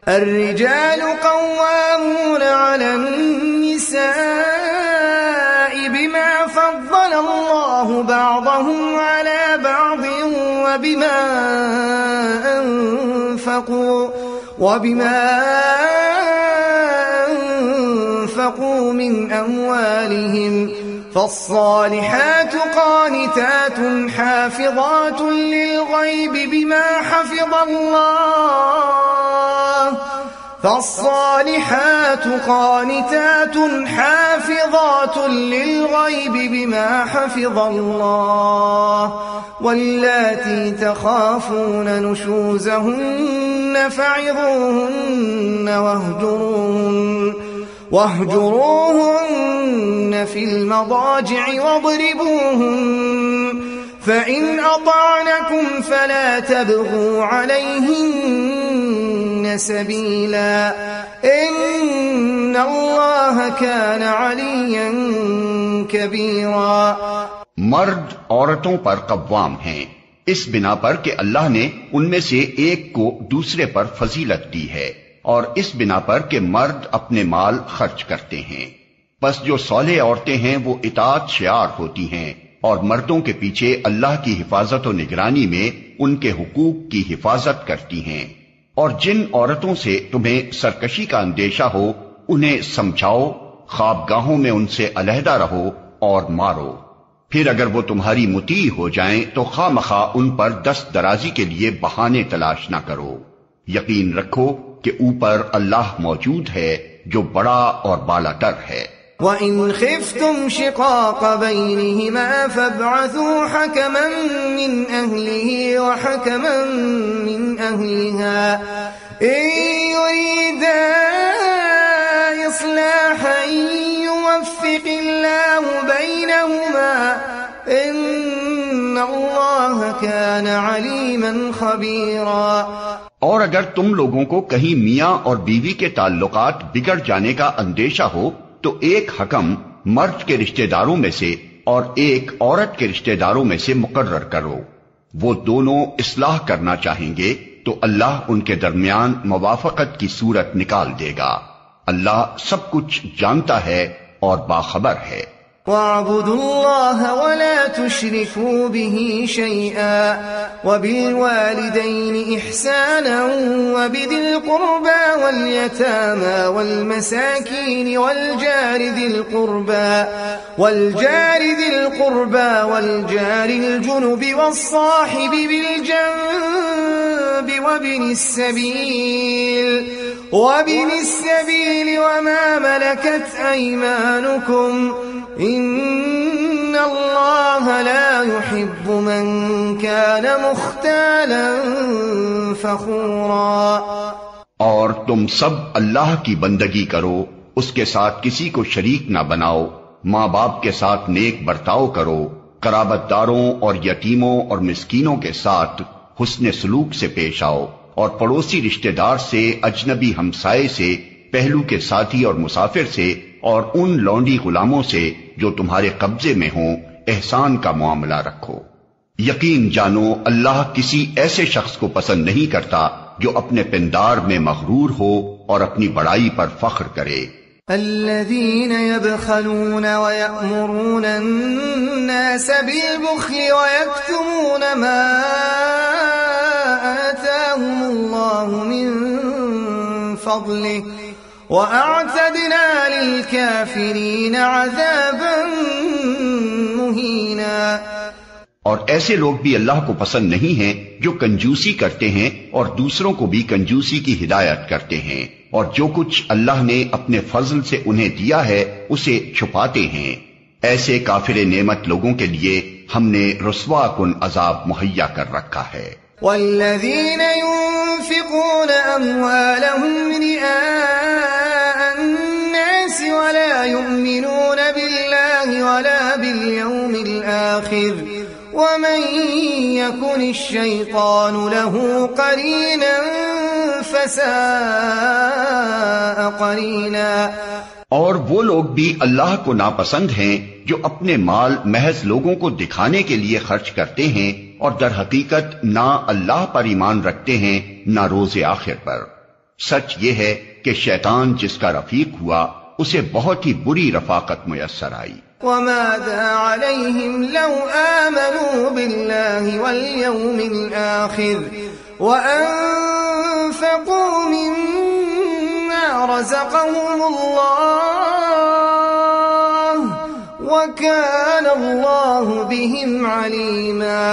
الرجال قوامون على النساء بما فضل الله بعضهم على بعض وبما أنفقوا من أموالهم فالصالحات قانتات حافظات للغيب بما حفظ الله فالصالحات قانتات حافظات للغيب بما حفظ الله واللاتي تخافون نشوزهن فعظوهن واهجروهن في المضاجع واضربوهن فإن أطعنكم فلا تبغوا عليهن سبيلا إن الله كان عليا كبيرا۔ مرد عورتوں پر قوام ہیں اس بنا پر کہ اللہ نے ان میں سے ایک کو دوسرے پر فضیلت دی ہے، اور اس بنا پر کہ مرد اپنے مال خرچ کرتے ہیں۔ بس جو صالح عورتیں ہیں وہ اطاعت شعار ہوتی ہیں اور مردوں کے پیچھے اللہ کی حفاظت و نگرانی میں ان کے حقوق کی حفاظت کرتی ہیں۔ اور جن عورتوں سے تمہیں سرکشی کا اندیشہ ہو انہیں سمجھاؤ، خوابگاہوں میں ان سے علیحدہ رہو اور مارو۔ پھر اگر وہ تمہاری مطیع ہو جائیں تو خواہ ان پر دست درازی کے لیے بہانے تلاش نہ کرو۔ یقین رکھو کہ اوپر اللہ موجود ہے جو بڑا اور بالا تر ہے۔ وَإِنْ خِفْتُمْ شِقَاقَ بَيْنِهِمَا فَابْعَثُوا حَكَمًا مِّنْ أَهْلِهِ وَحَكَمًا مِّنْ أَهْلِهَا إِنْ يُرِيدَا إِصْلَاحًا يُوَفِّقِ اللَّهُ بَيْنَهُمَا إِنَّ اللَّهَ كَانَ عَلِيمًا خَبِيرًا۔ اور اگر تم لوگوں کو کہیں میاں اور بیوی کے تعلقات بگڑ جانے کا اندیشہ ہو تو ایک حکم مرد کے رشتہ داروں میں سے اور ایک عورت کے رشتہ داروں میں سے مقرر کرو۔ وہ دونوں اصلاح کرنا چاہیں گے تو اللہ ان کے درمیان موافقت کی صورت نکال دے گا۔ اللہ سب کچھ جانتا ہے اور باخبر ہے۔ وَاعْبُدُوا اللَّهَ وَلَا تُشْرِكُوا بِهِ شَيْئًا وَبِالْوَالِدَيْنِ إِحْسَانًا وَبِذِي الْقُرْبَى وَالْيَتَامَى وَالْمَسَاكِينِ وَالْجَارِ ذِي الْقُرْبَى وَالْجَارِ الْجُنُبِ وَالصَّاحِبِ بِالْجَنبِ وَابِنِ السَّبِيلِ وَمَا مَلَكَتْ أَيْمَانُكُمْ إِنَّ اللَّهَ لَا يُحِبُّ مَنْ كَانَ مُخْتَالًا فَخُورًا۔ اور تم سب اللہ کی بندگی کرو، اس کے ساتھ کسی کو شریک نہ بناؤ، ماں باپ کے ساتھ نیک برتاؤ کرو، قرابت داروں اور یتیموں اور مسکینوں کے ساتھ حسن سلوک سے پیش آؤ، اور پڑوسی رشتہ دار سے، اجنبی ہمسائے سے، پہلو کے ساتھی اور مسافر سے، اور ان لونڈی غلاموں سے جو تمہارے قبضے میں ہوں احسان کا معاملہ رکھو۔ یقین جانو اللہ کسی ایسے شخص کو پسند نہیں کرتا جو اپنے پندار میں مغرور ہو اور اپنی بڑائی پر فخر کرے۔ الذين يبخلون ويأمرون الناس بالبخل ويكتمون ما آتاهم الله من فضله وَأَعْتَدْنَا لِلْكَافِرِينَ عَذَابًا مُهِينًا۔ اور ایسے لوگ بھی اللہ کو پسند نہیں ہیں جو کنجوسی کرتے ہیں اور دوسروں کو بھی کنجوسی کی ہدایت کرتے ہیں، اور جو کچھ اللہ نے اپنے فضل سے انہیں دیا ہے اسے چھپاتے ہیں۔ ایسے کافر نعمت لوگوں کے لیے ہم نے رسوا کن عذاب مہیا کر رکھا ہے۔ وَالَّذِينَ يُنفِقُونَ أَمْوَالَهُمْ رِئَاءَ النَّاسِ وَلَا يُؤْمِنُونَ بِاللَّهِ وَلَا بِالْيَوْمِ الْآخِرِ وَمَنْ يَكُنِ الشَّيْطَانُ لَهُ قَرِينًا فَسَاءَ قَرِينًا۔ اور وہ لوگ بھی اللہ کو ناپسند ہیں جو اپنے مال محض لوگوں کو دکھانے کے لیے خرچ کرتے ہیں اور در حقیقت نہ اللہ پر ایمان رکھتے ہیں نہ روز آخر پر۔ سچ یہ ہے کہ شیطان جس کا رفیق ہوا اسے بہت ہی بری رفاقت میسر آئی. وماذا عليهم لو آمنوا بالله واليوم الآخر وأنفقوا مما رزقهم الله وكان الله بهم عليما.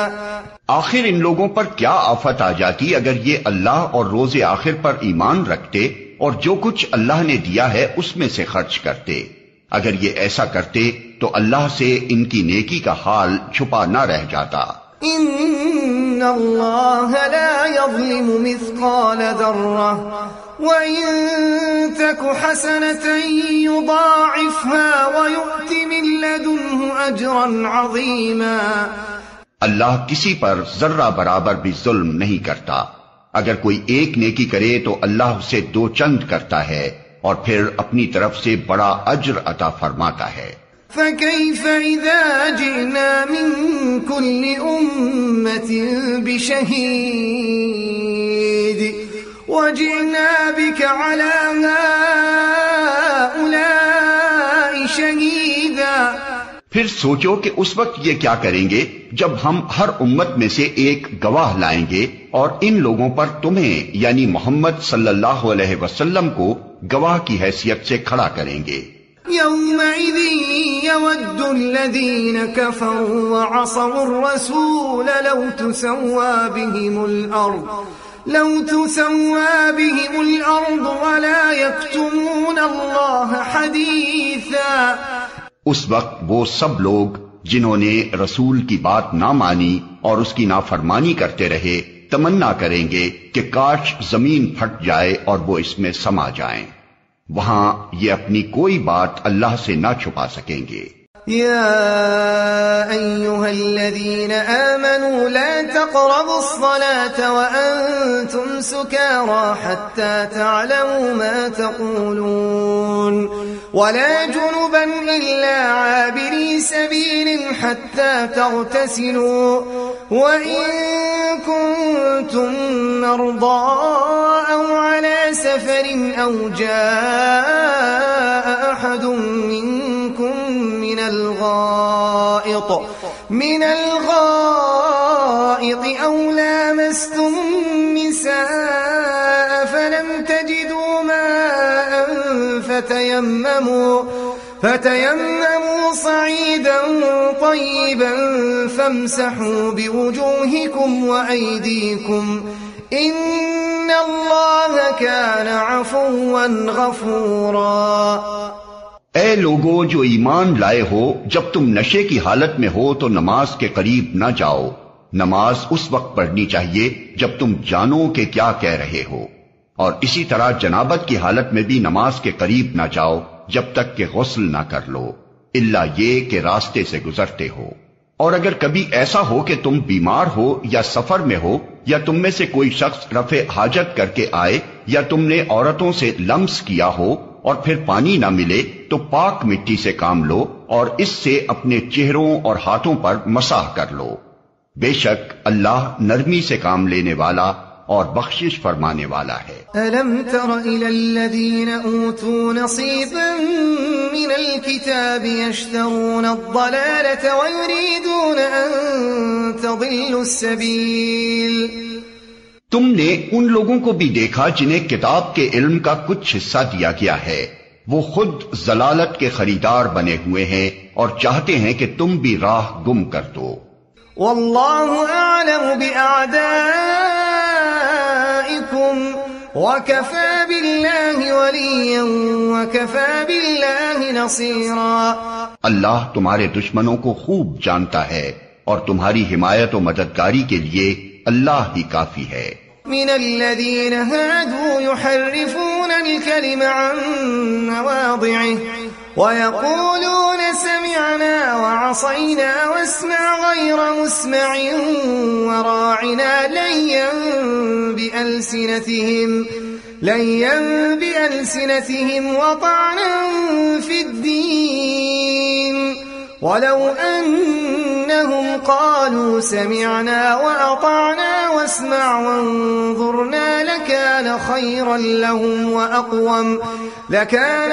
آخر ان لوگوں پر کیا آفت آ جاتی اگر یہ اللہ اور روز آخر پر ایمان رکھتے اور جو کچھ اللہ نے دیا ہے اس میں سے خرچ کرتے. اگر یہ ایسا کرتے تو اللہ سے ان کی نیکی کا حال چھپا نہ رہ جاتا. ان اللہ لا یظلم مثقال ذرہ وَإِن تَكُ حَسَنَةً يُضَاعِفْهَا وَيُؤْتِ مِن لَّدُنْهُ أَجْرًا عَظِيمًا. اللہ کسی پر ذرہ برابر بھی ظلم نہیں کرتا. اگر کوئی ایک نیکی کرے تو اللہ اسے دو چند کرتا ہے اور پھر اپنی طرف سے بڑا اجر عطا فرماتا ہے. فَكَيْفَ إِذَا جِئْنَا مِن كُلِّ أُمَّةٍ بِشَهِيدٍ وَجِئْنَا بِكَ عَلَى هَؤُلَاءِ شَهِيدًا. پھر سوچو کہ اس وقت یہ کیا کریں گے جب ہم ہر امت میں سے ایک گواہ لائیں گے اور ان لوگوں پر تمہیں یعنی محمد صلی اللہ علیہ وسلم کو گواہ کی حیثیت سے کھڑا کریں گے. يَوْمَئِذٍ يَوَدُّ الَّذِينَ كَفَرُوا وَعَصَوُا الرَّسُولَ لَوْ تُسَوَّى بِهِمُ الْأَرْضُ وَلَا يَكْتُمُونَ اللَّهَ حَدِيثًا. اس وقت وہ سب لوگ جنہوں نے رسول کی بات نہ مانی اور اس کی نافرمانی کرتے رہے تمنا کریں گے کہ کاش زمین پھٹ جائے اور وہ اس میں سما جائیں. وہاں یہ اپنی کوئی بات اللہ سے نہ چھپا سکیں گے. يا أيها الذين آمنوا لا تقربوا الصلاة وأنتم سكارى حتى تعلموا ما تقولون ولا جنبا إلا عابري سبيل حتى تغتسلوا وإن كنتم مرضى أو على سفر أو جاء أحد منكم من الغائط أو لامستم النساء فلم تجدوا ماء فتيمموا صعيدا طيبا فامسحوا بوجوهكم وأيديكم إن الله كان عفوا غفورا. اے لوگو جو ایمان لائے ہو جب تم نشے کی حالت میں ہو تو نماز کے قریب نہ جاؤ. نماز اس وقت پڑھنی چاہیے جب تم جانو کہ کیا کہہ رہے ہو اور اسی طرح جنابت کی حالت میں بھی نماز کے قریب نہ جاؤ جب تک کہ غسل نہ کر لو الا یہ کہ راستے سے گزرتے ہو. اور اگر کبھی ایسا ہو کہ تم بیمار ہو یا سفر میں ہو یا تم میں سے کوئی شخص رفع حاجت کر کے آئے یا تم نے عورتوں سے لمس کیا ہو اور پھر پانی نہ ملے تو پاک مٹی سے کام لو اور اس سے اپنے چہروں اور ہاتھوں پر مسح کر لو. بے شک اللہ نرمی سے کام لینے والا اور بخشش فرمانے والا ہے. أَلَمْ تَرَ إِلَى الَّذِينَ أُوتُوا نَصِيبًا مِنَ الْكِتَابِ يَشْتَرُونَ الضَّلَالَةَ وَيُرِيدُونَ أَن تَضِلُّوا السَّبِيلَ. تم نے ان لوگوں کو بھی دیکھا جنہیں کتاب کے علم کا کچھ حصہ دیا گیا ہے وہ خود ضلالت کے خریدار بنے ہوئے ہیں اور چاہتے ہیں کہ تم بھی راہ گم کر دو. واللہ اعلم بأعدائکم وکفى باللہ ولیا وکفى باللہ نصیرا. اللہ تمہارے دشمنوں کو خوب جانتا ہے اور تمہاری حمایت و مددگاری کے لیے اللہ ہی کافی ہے. من الذين هادوا يحرفون الكلم عن مواضعه ويقولون سمعنا وعصينا واسمع غير مسمع وراعنا ليا بألسنتهم وطعنا في الدين ولو أن إنهم قالوا سمعنا وأطعنا واسمع وانظرنا لكان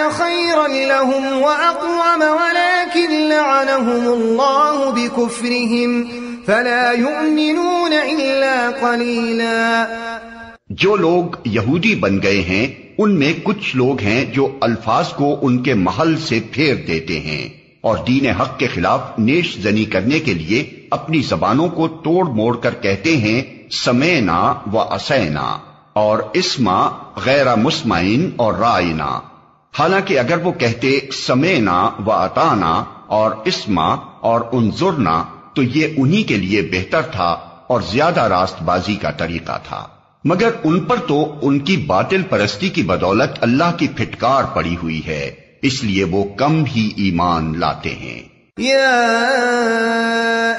خيرا لهم وأقوم ولكن لعنهم الله بكفرهم فلا يؤمنون إلا قليلا. جو لوگ یہودی بن گئے ہیں ان میں کچھ لوگ ہیں جو الفاظ کو ان کے محل سے پھیر دیتے ہیں اور دین حق کے خلاف نیش زنی کرنے کے لیے اپنی زبانوں کو توڑ موڑ کر کہتے ہیں سمینا و اسینا اور اسما غیر مسمعین اور رائنا، حالانکہ اگر وہ کہتے سمینا و اطانا اور اسما اور انظرنا تو یہ انہی کے لیے بہتر تھا اور زیادہ راست بازی کا طریقہ تھا، مگر ان پر تو ان کی باطل پرستی کی بدولت اللہ کی پھٹکار پڑی ہوئی ہے، اس لیے وہ کم ہی ایمان لاتے ہیں. يا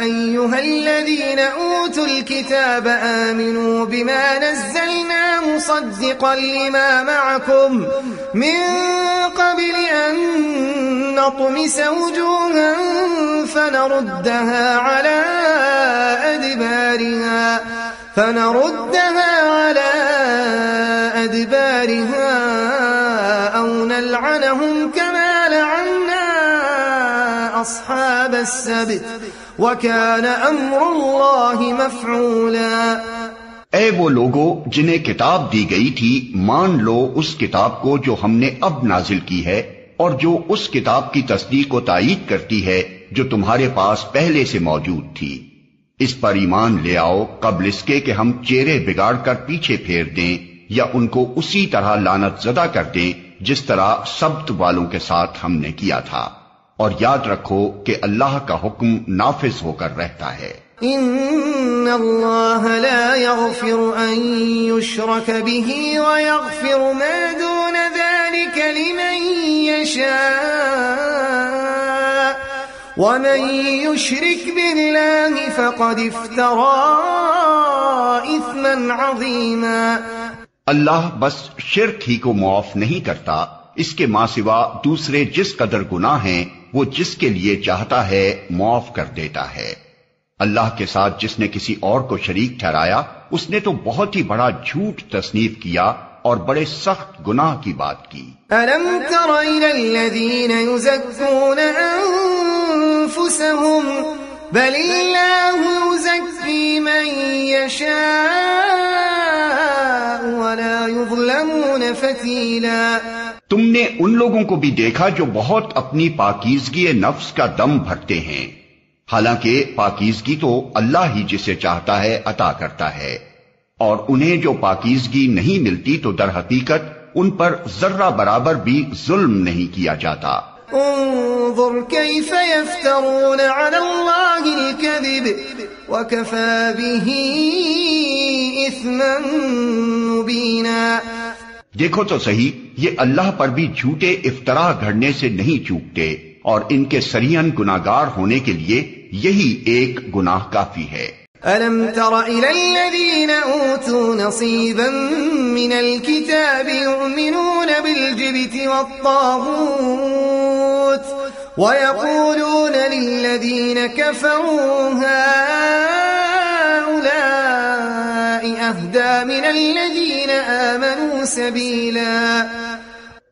أيها الذين أوتوا الكتاب آمنوا بما نزلنا مصدقا لما معكم من قبل أن نطمس وجوها فنردها على أدبارها أو نلعنهم كما لعنا أصحاب السبت وكان أمر الله مفعولا. اے وہ لوگو جنہیں کتاب دی گئی تھی، مان لو اس کتاب کو جو ہم نے اب نازل کی ہے اور جو اس کتاب کی تصدیق و تائید کرتی ہے جو تمہارے پاس پہلے سے موجود تھی. اس پر ایمان لے آؤ قبل اس کے کہ ہم چہرے بگاڑ کر پیچھے پھیر دیں یا ان کو اسی طرح لعنت زدہ کر دیں جس طرح سبت والوں کے ساتھ ہم نے کیا تھا، اور یاد رکھو کہ اللہ کا حکم نافذ ہو کر رہتا ہے. ان اللہ لا يغفر ان يشرك به ويغفر ما دون ذلك لمن يشاء ومن يشرك بالله فقد افترى اثما عظيما. اللہ بس شرک ہی کو معاف نہیں کرتا، اس کے ماں سوا دوسرے جس قدر گناہ ہیں وہ جس کے لیے چاہتا ہے معاف کر دیتا ہے. اللہ کے ساتھ جس نے کسی اور کو شریک ٹھہرایا اس نے تو بہت ہی بڑا جھوٹ تصنیف کیا اور بڑے سخت گناہ کی بات کی. أَلَمْ تَرَ إِلَى الَّذِينَ يُزَكُّونَ أَنفُسَهُمْ بَلِ اللَّهُ يُزَكِّي مَن يَشَاءُ وَلَا يُظْلَمُونَ فَتِيلًا. تم نے ان لوگوں کو بھی دیکھا جو بہت اپنی پاکیزگی نفس کا دم بھرتے ہیں، حالانکہ پاکیزگی تو اللہ ہی جسے چاہتا ہے عطا کرتا ہے، اور انہیں جو پاکیزگی نہیں ملتی تو در حقیقت ان پر ذرہ برابر بھی ظلم نہیں کیا جاتا. انظر كيف يفترون على الله الكذب وكفى به إثما مبينا. دیکھو تو صحیح، یہ اللہ پر بھی جھوٹے افطرا گھڑنے سے نہیں چوکتے، اور ان کے سریعاً گناہگار ہونے کے لیے یہی ایک گناہ کافی ہے. أَلَمْ تَرَ إِلَى الَّذِينَ أُوتُوا نَصِيبًا مِنَ الْكِتَابِ يُؤْمِنُونَ بِالْجِبْتِ وَالطَّاغُوتِ وَيَقُولُونَ لِلَّذِينَ كَفَرُوا هَؤُلَاءِ أَهْدَى مِنَ الَّذِينَ آمَنُوا سَبِيلًا.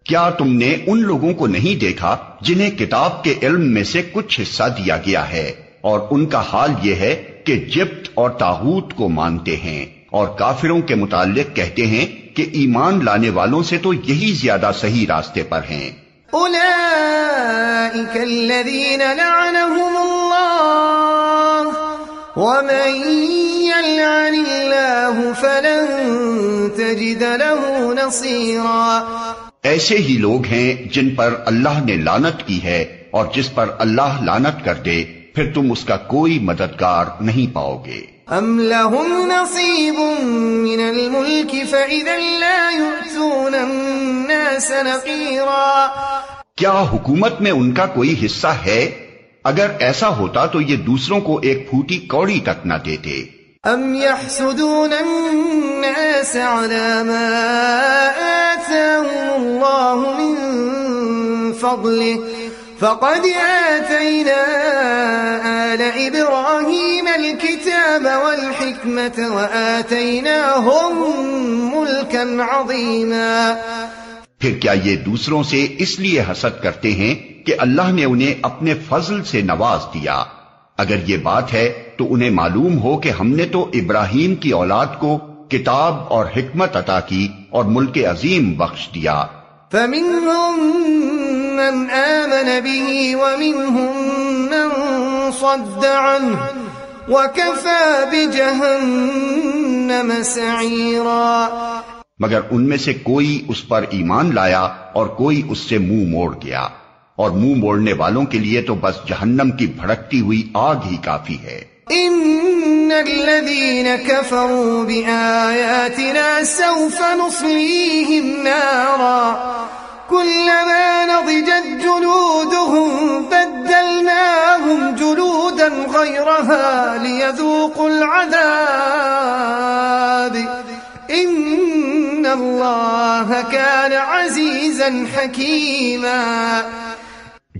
کیا تم نے ان لوگوں کو نہیں دیکھا جنہیں کتاب کے علم میں سے کچھ حصہ دیا گیا ہے اور ان کا حال یہ ہے کہ جبت اور طاغوت کو مانتے ہیں، اور کافروں کے متعلق کہتے ہیں کہ ایمان لانے والوں سے تو یہی زیادہ صحیح راستے پر ہیں. أولئك الذين لعنهم الله ومن يلعن الله فلن تجد له نصيرا. ایسے ہی لوگ ہیں جن پر اللہ نے لعنت کی ہے، اور جس پر اللہ لعنت کر دے پھر تم اس کا کوئی مددگار نہیں پاؤ گے. ام لهم نصیب من الملک فاذا لا يؤتون الناس نقیرا. کیا حکومت میں ان کا کوئی حصہ ہے؟ اگر ایسا ہوتا تو یہ دوسروں کو ایک پھوٹی کوڑی تک نہ دیتے. ام يحسدون الناس على ما آتاهم الله من فضله فقد آتينا آل إبراهيم الكتاب والحكمة وآتيناهم ملكا عظيما۔ پھر کیا یہ دوسروں سے اس لیے حسد کرتے ہیں کہ اللہ نے انہیں اپنے فضل سے نواز دیا؟ اگر یہ بات ہے تو انہیں معلوم ہو کہ ہم نے تو ابراہیم کی اولاد کو کتاب اور حکمت عطا کی اور ملک عظیم بخش دیا۔ فمنهم من آمن به ومنهم من صد عنه وكفى بجهنم سعيرا۔ مگر ان میں سے کوئی اس پر ایمان لایا اور کوئی اس سے منہ موڑ گیا، اور منہ موڑنے والوں کے لیے تو بس جہنم کی بھڑکتی ہوئی آگ ہی کافی ہے۔ ان الذين كفروا بآياتنا سوف نصليهم نارا كلما نضجت جلودهم بدلناهم جلودا غيرها ليذوقوا العذاب ان الله كان عزيزا حكيما۔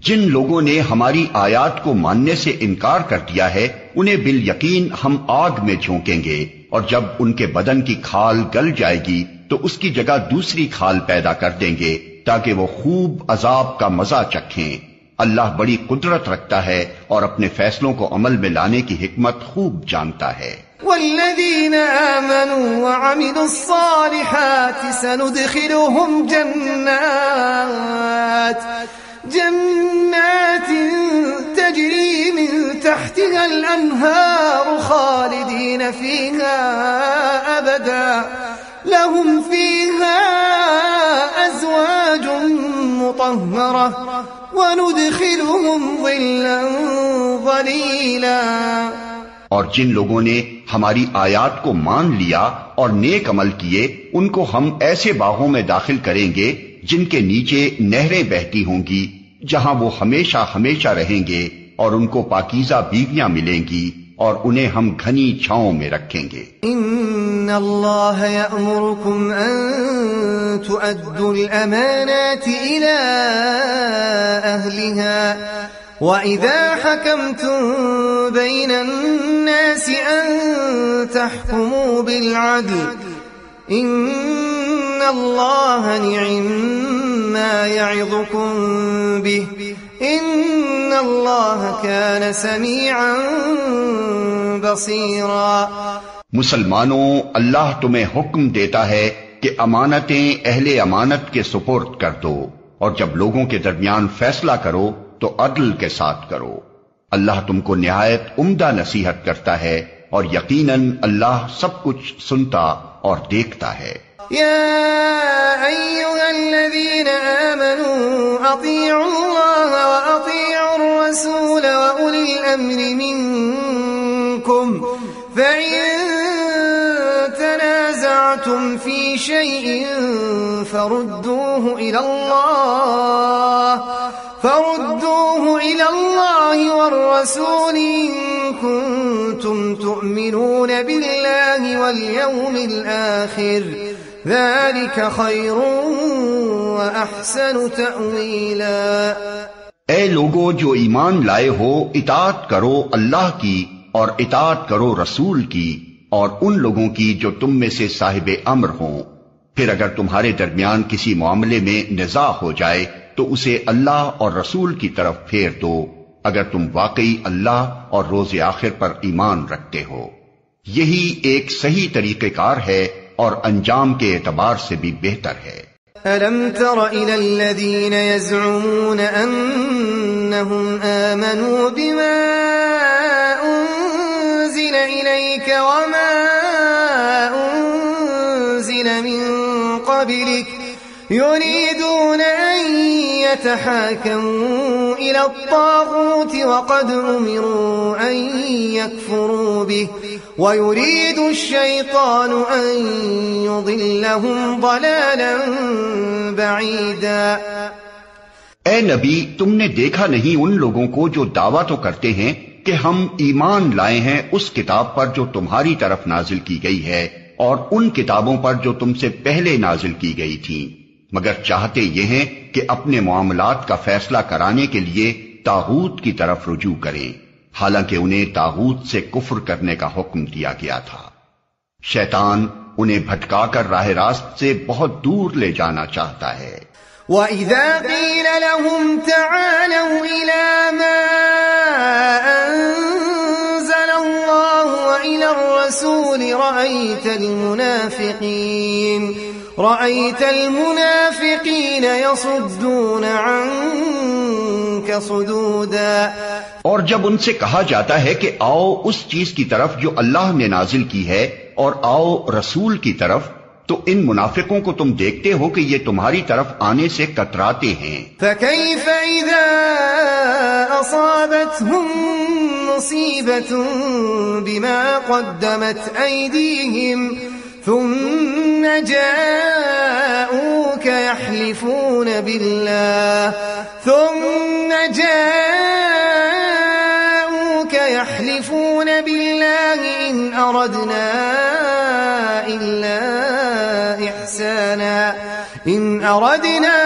جن لوگوں نے ہماری آیات کو ماننے سے انکار کر دیا ہے انہیں بالیقین ہم آگ میں جھونکیں گے، اور جب ان کے بدن کی کھال گل جائے گی تو اس کی جگہ دوسری کھال پیدا کر دیں گے تاکہ وہ خوب عذاب کا مزہ چکھیں۔ اللہ بڑی قدرت رکھتا ہے اور اپنے فیصلوں کو عمل میں لانے کی حکمت خوب جانتا ہے۔ والذين آمنوا وعملوا الصالحات سندخلهم جنات تجري من تحتها الأنهار خالدين فيها أبدا لهم فيها أزواج مطهرة وندخلهم ظلا ظليلا۔ اور جن لوگوں نے ہماری آیات کو مان لیا اور نیک عمل کیے ان کو ہم ایسے باغوں میں داخل کریں گے جن کے نیچے نہریں بہتی ہوں گی، جہاں وہ ہمیشہ ہمیشہ رہیں گے، اور ان کو پاکیزہ بیویاں ملیں گی اور انہیں ہم گھنی چھاؤں میں رکھیں گے۔ ان اللہ یأمرکم ان تؤدوا الامانات الى اہلها وَإِذَا حَكَمْتُمْ بَيْنَ النَّاسِ أَن تَحْكُمُوا بِالْعَدْلِ إِنَّ اللَّهَ نِعِمَّا يَعِظُكُمْ بِهِ إِنَّ اللَّهَ كَانَ سَمِيعًا بَصِيرًا۔ مسلمانوں، اللہ تمہیں حکم دیتا ہے کہ امانتیں اہل امانت کے سپرد کر دو، اور جب لوگوں کے درمیان فیصلہ کرو تو عدل کے ساتھ کرو۔ اللہ تم کو نہایت عمدہ نصیحت کرتا ہے، اور یقیناً اللہ سب کچھ سنتا اور دیکھتا ہے۔ یا ایھا الذین آمنوا اطیعوا اللہ واطیعوا الرسول واولی الامر منکم فإن تنازعتم فی شیء فردوه إلى الله والرسول إن كنتم تؤمنون بالله واليوم الآخر ذلك خير وأحسن تأويلا۔ اے لوگو جو ایمان لائے ہو، اطاعت کرو اللہ کی اور اطاعت کرو رسول کی اور ان لوگوں کی جو تم میں سے صاحب امر ہوں۔ پھر اگر تمہارے درمیان کسی معاملے میں نزاع ہو جائے تو اسے اللہ اور رسول کی طرف پھیر دو، اگر تم واقعی اللہ اور روز آخر پر ایمان رکھتے ہو۔ یہی ایک صحیح طریقہ کار ہے اور انجام کے اعتبار سے بھی بہتر ہے۔ أَلَمْ تَرَ إِلَى الَّذِينَ يَزْعُمُونَ أَنَّهُمْ آمَنُوا بِمَا أُنزِلَ إِلَيْكَ وَمَا أُنزِلَ مِن قَبْلِكَ يريدون أن يتحاكموا إلى الطاغوت وقد أمروا أن يكفروا به ويريد الشيطان أن يضلهم ضلالا بعيدا۔ اے نبی، تم نے دیکھا نہیں ان لوگوں کو جو دعویٰ تو کرتے ہیں کہ ہم ایمان لائے ہیں اس کتاب پر جو تمہاری طرف نازل کی گئی ہے اور ان کتابوں پر جو تم سے پہلے نازل کی گئی تھیں، مگر چاہتے یہ ہیں کہ اپنے معاملات کا فیصلہ کرانے کے لیے طاغوت کی طرف رجوع کریں، حالانکہ انہیں طاغوت سے کفر کرنے کا حکم دیا گیا تھا۔ شیطان انہیں بھٹکا کر راہ راست سے بہت دور لے جانا چاہتا ہے۔ وَإِذَا قِيلَ لَهُمْ تَعَالَوْا إِلَى مَا أَنزَلَ اللَّهُ وَإِلَى الرَّسُولِ رَأَيْتَ الْمُنَافِقِينَ يَصُدُّونَ عَنكَ صُدُودًا۔ اور جب ان سے کہا جاتا ہے کہ آؤ اس چیز کی طرف جو اللہ نے نازل کی ہے اور آؤ رسول کی طرف، تو ان منافقوں کو تم دیکھتے ہو کہ یہ تمہاری طرف آنے سے کتراتے ہیں۔ فَكَيْفَ إِذَا أَصَابَتْهُم مُّصِيبَةٌ بِمَا قَدَّمَتْ أَيْدِيهِمْ ثُمَّ جَاءُوكَ يَحْلِفُونَ بِاللَّهِ إِنْ أَرَدْنَا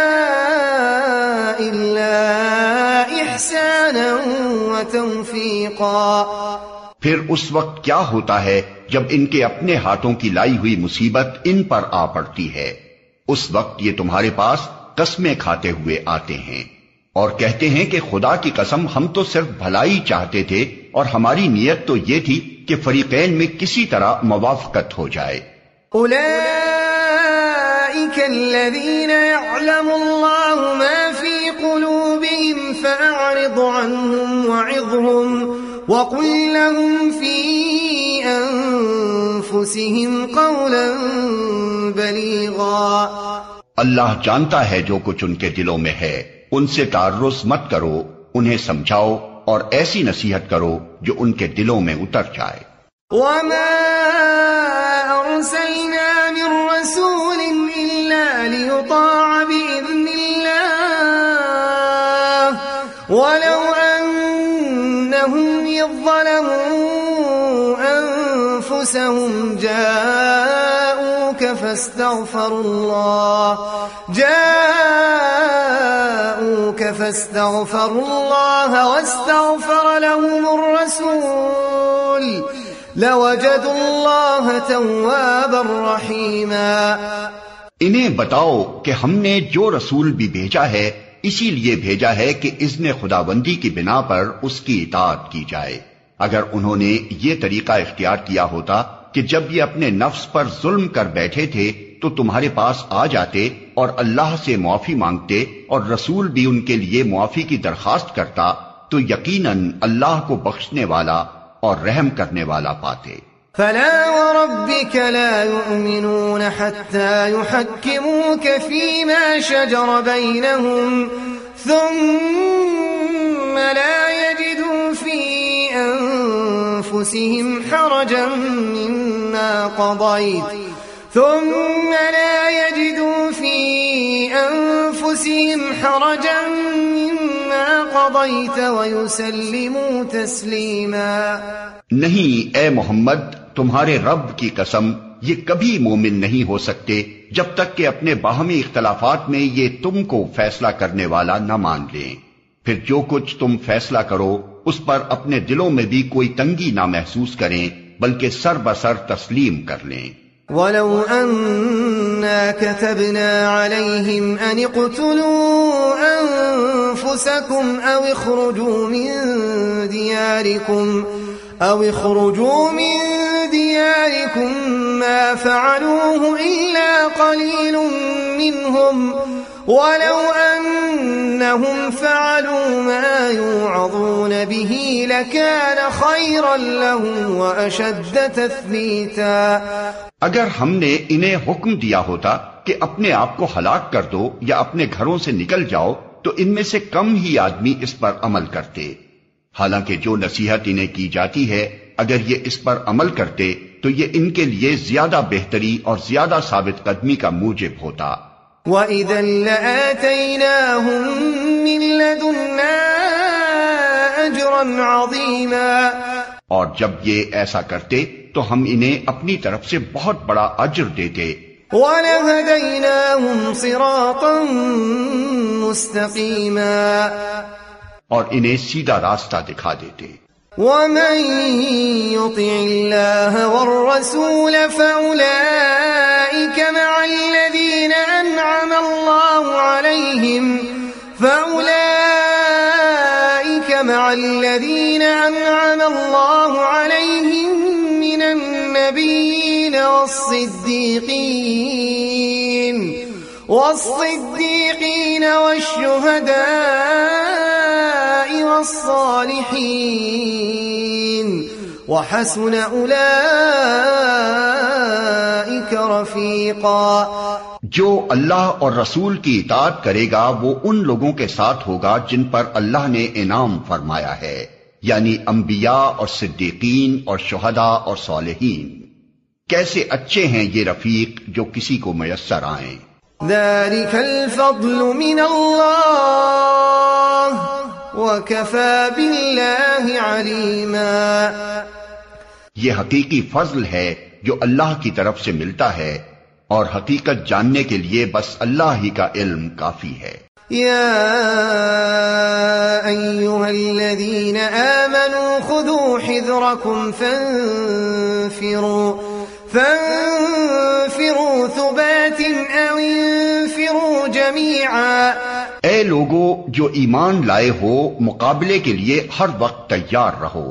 إِلَّا إِحْسَانًا وَتَوْفِيقًا۔ پھر اس وقت کیا ہوتا ہے جب ان کے اپنے ہاتھوں کی لائی ہوئی مصیبت ان پر آ پڑتی ہے؟ اس وقت یہ تمہارے پاس قسمیں کھاتے ہوئے آتے ہیں اور کہتے ہیں کہ خدا کی قسم ہم تو صرف بھلائی چاہتے تھے اور ہماری نیت تو یہ تھی کہ فریقین میں کسی طرح موافقت ہو جائے۔ أولئك الذين يعلم الله ما في قلوبهم فأعرض عنهم وعظهم وقل لهم في أنفسهم قولا بليغا۔ اللہ جانتا ہے جو کچھ ان کے دلوں میں ہے، ان سے تعرض مت کرو، انہیں سمجھاؤ اور ایسی نصیحت کرو جو ان کے دلوں میں اتر جائے۔ وما أرسلنا من رسول إلا ليطاع بإذن الله ولو أنهم إذ ظلموا أنفسهم جاءوك فاستغفروا الله واستغفر لهم الرسول لوجدوا الله توابا رحيما۔ انہیں بتاؤ کہ ہم نے جو رسول بھی بھیجا ہے اسی لیے بھیجا ہے کہ اذن خداوندی کی بنا پر اس کی اطاعت کی جائے۔ اگر انہوں نے یہ طریقہ اختیار کیا ہوتا کہ جب یہ اپنے نفس پر ظلم کر بیٹھے تھے تو تمہارے پاس آ جاتے اور اللہ سے معافی مانگتے اور رسول بھی ان کے لیے معافی کی درخواست کرتا تو یقیناً اللہ کو بخشنے والا اور رحم کرنے والا پاتے۔ فلا وربك لا يؤمنون حتى يحكموك فيما شجر بينهم ثم لا يجدوا في أنفسهم حرجا مما قضيت ويسلموا تسليما۔ نہیں اے محمد، تمہارے رب کی قسم یہ کبھی مومن نہیں ہو سکتے جب تک کہ اپنے باہمی اختلافات میں یہ تم کو فیصلہ کرنے والا نہ مان لیں، پھر جو کچھ تم فیصلہ کرو اس پر اپنے دلوں میں بھی کوئی تنگی نہ محسوس کریں بلکہ سر بسر تسلیم کر لیں۔ وَلَوْ أَنَّا كَتَبْنَا عَلَيْهِمْ أَنِ اقْتُلُوا أَنفُسَكُمْ أَوْ اخْرُجُوا مِنْ دِيَارِكُمْ مَا فَعَلُوهُ إِلَّا قَلِيلٌ مِّنْهُمْ وَلَوْ أَنَّهُمْ فَعَلُوا مَا يُوعَظُونَ بِهِ لَكَانَ خَيْرًا لَهُمْ وَأَشَدَّ تَثْبِيتًا۔ اگر ہم نے انہیں حکم دیا ہوتا کہ اپنے آپ کو ہلاک کر دو یا اپنے گھروں سے نکل جاؤ تو ان میں سے کم ہی آدمی اس پر عمل کرتے، حالانکہ جو نصیحت انہیں کی جاتی ہے اگر یہ اس پر عمل کرتے تو یہ ان کے لیے زیادہ بہتری اور زیادہ ثابت قدمی کا موجب ہوتا۔ وَإِذًا لَآتَيْنَاهُم مِّن لَّدُنَّا أَجْرًا عَظِيمًا۔ اور جب یہ ایسا کرتے تو ہم انہیں اپنی طرف سے بہت بڑا اجر دیتے۔ وَلَهَدَيْنَاهُمْ صِرَاطًا مُسْتَقِيمًا اور انہیں سیدھا راستہ دکھا دیتے. وَمَن يُطِعِ اللَّهَ وَالرَّسُولَ فَأُولَئِكَ مَعَ الَّذِينَ أَنْعَمَ اللَّهُ عَلَيْهِم مِّنَ النَّبِيِّينَ وَالصِّدِّيقِينَ وَالشُّهَدَاءِ وَالصَّالِحِينَ وَحَسُنَ أُولَئِكَ رَفِيقًا. جو اللہ اور رسول کی اطاعت کرے گا وہ ان لوگوں کے ساتھ ہوگا جن پر اللہ نے انعام فرمایا ہے، یعنی انبیاء اور صدیقین اور شہداء اور صالحین. کیسے اچھے ہیں یہ رفیق جو کسی کو میسر آئیں. ذَلِكَ الْفَضْلُ مِنَ اللَّهِ وَكَفَى بِاللَّهِ عَلِيمًا. یہ حقیقی فضل ہے جو اللہ کی طرف سے ملتا ہے، اور حقیقت جاننے کے لیے بس اللہ ہی کا علم کافی ہے. يا أيها الذين آمنوا خذوا حذركم فانفروا ثبات أو انفروا جميعا. اے لوگو جو ایمان لائے ہو مقابلے کے لیے ہر وقت تیار رہو،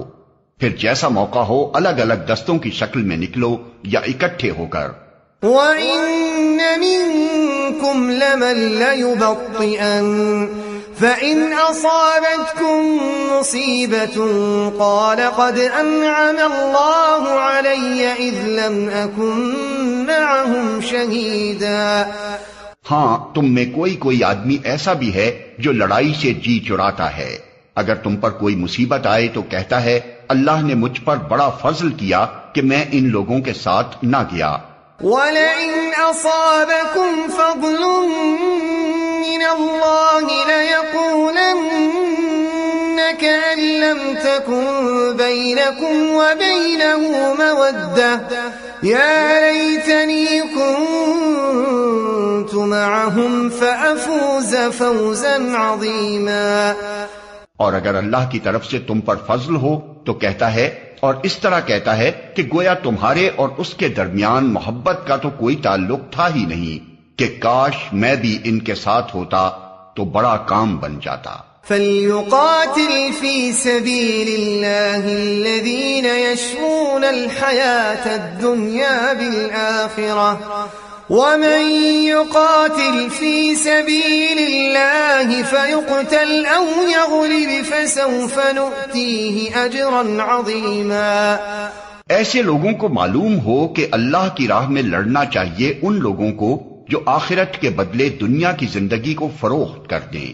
پھر جیسا موقع ہو الگ الگ دستوں کی شکل میں نکلو یا اکٹھے ہو کر. وَإِنَّ مِنكُمْ لَمَن لَّيُبَطِّئَنَّ فَإِنْ أَصَابَتْكُم مُّصِيبَةٌ قَالَ قَدْ أَنْعَمَ اللَّهُ عَلَيَّ إِذْ لَمْ أَكُن مَّعَهُمْ شَهِيدًا. ہاں تم میں کوئی آدمی ایسا بھی ہے جو لڑائی سے جی چراتا ہے، اگر تم پر کوئی مصیبت آئے تو کہتا ہے اللہ نے مجھ پر بڑا فضل کیا کہ میں ان لوگوں کے ساتھ نہ گیا. وَلَئِنْ أَصَابَكُمْ فَضْلٌ مِّنَ اللَّهِ لَيَقُولَنَّ كَأَن لَّمْ تَكُن بَيْنَكُمْ وَبَيْنَهُ مَوَدَّةٌ يَا لَيْتَنِي كُنتُ مَعَهُمْ فَأَفُوزَ فَوْزًا عَظِيمًا. اور اگر اللہ کی طرف سے تم پر فضل ہو تو کہتا ہے، اور اس طرح کہتا ہے کہ گویا تمہارے اور اس کے درمیان محبت کا تو کوئی تعلق تھا ہی نہیں، کہ کاش میں بھی ان کے ساتھ ہوتا تو بڑا کام بن جاتا. فَلْيُقَاتِلْ فِي سَبِيلِ اللَّهِ الَّذِينَ يَشْرُونَ الْحَيَاةَ الدُّنْيَا بِالْآخِرَةِ وَمَن يُقَاتِلْ فِي سَبِيلِ اللَّهِ فَيُقْتَلْ أَوْ يَغْلِبْ فَسَوْفَ نُؤْتِيهِ أَجْرًا عَظِيمًا. ایسے لوگوں کو معلوم ہو کہ اللہ کی راہ میں لڑنا چاہیے ان لوگوں کو جو آخرت کے بدلے دنیا کی زندگی کو فروخت کر دیں،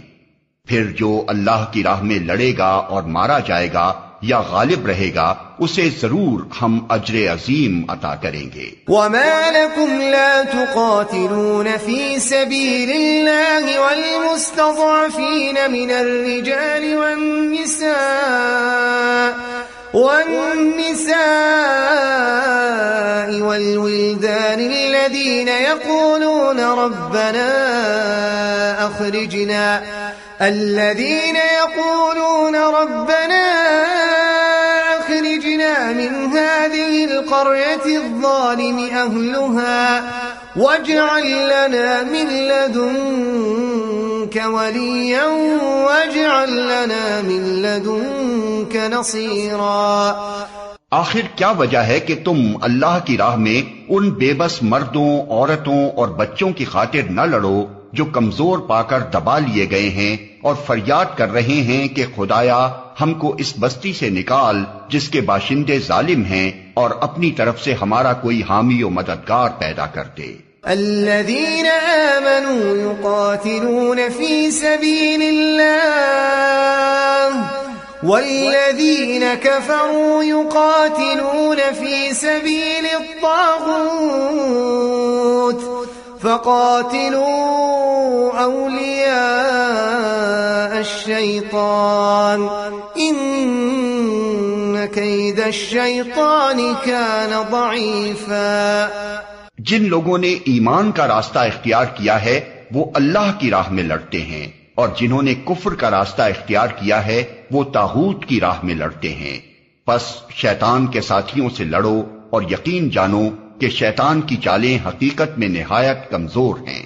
پھر جو اللہ کی راہ میں لڑے گا اور مارا جائے گا یا غالب رہے گا اسے ضرور ہم اجر عظیم عطا کریں گے. وَمَا لَكُمْ لَا تُقَاتِلُونَ فِي سَبِيلِ اللَّهِ وَالْمُسْتَضْعَفِينَ مِنَ الرِّجَالِ وَالنِّسَاءِ وَالْوِلْدَانِ الَّذِينَ يَقُولُونَ رَبَّنَا أخرجنا من هذه القرية الظالم أهلها واجعل لنا من لدنك وليا واجعل لنا من لدنك نصيرا. آخر کیا وجہ ہے کہ تم اللہ کی راہ میں ان بے بس مردوں، عورتوں اور بچوں کی خاطر نہ لڑو جو کمزور پا کر دبا لیے گئے ہیں اور فریاد کر رہے ہیں کہ خدایا ہم کو اس بستی سے نکال جس کے باشندے ظالم ہیں، اور اپنی طرف سے ہمارا کوئی حامی و مددگار پیدا کر دے. الذين آمنوا يقاتلون في سبيل الله والذين كفروا يقاتلون في سبيل الطاغوت فقاتلوا أولياء الشيطان إن كيد الشيطان كان ضعيفا. جن لوگوں نے ایمان کا راستہ اختیار کیا ہے وہ اللہ کی راہ میں لڑتے ہیں، اور جنہوں نے کفر کا راستہ اختیار کیا ہے وہ طاغوت کی راہ میں لڑتے ہیں۔ پس شیطان کے ساتھیوں سے لڑو اور یقین جانو کہ شیطان کی چالیں حقیقت میں نہایت کمزور ہیں۔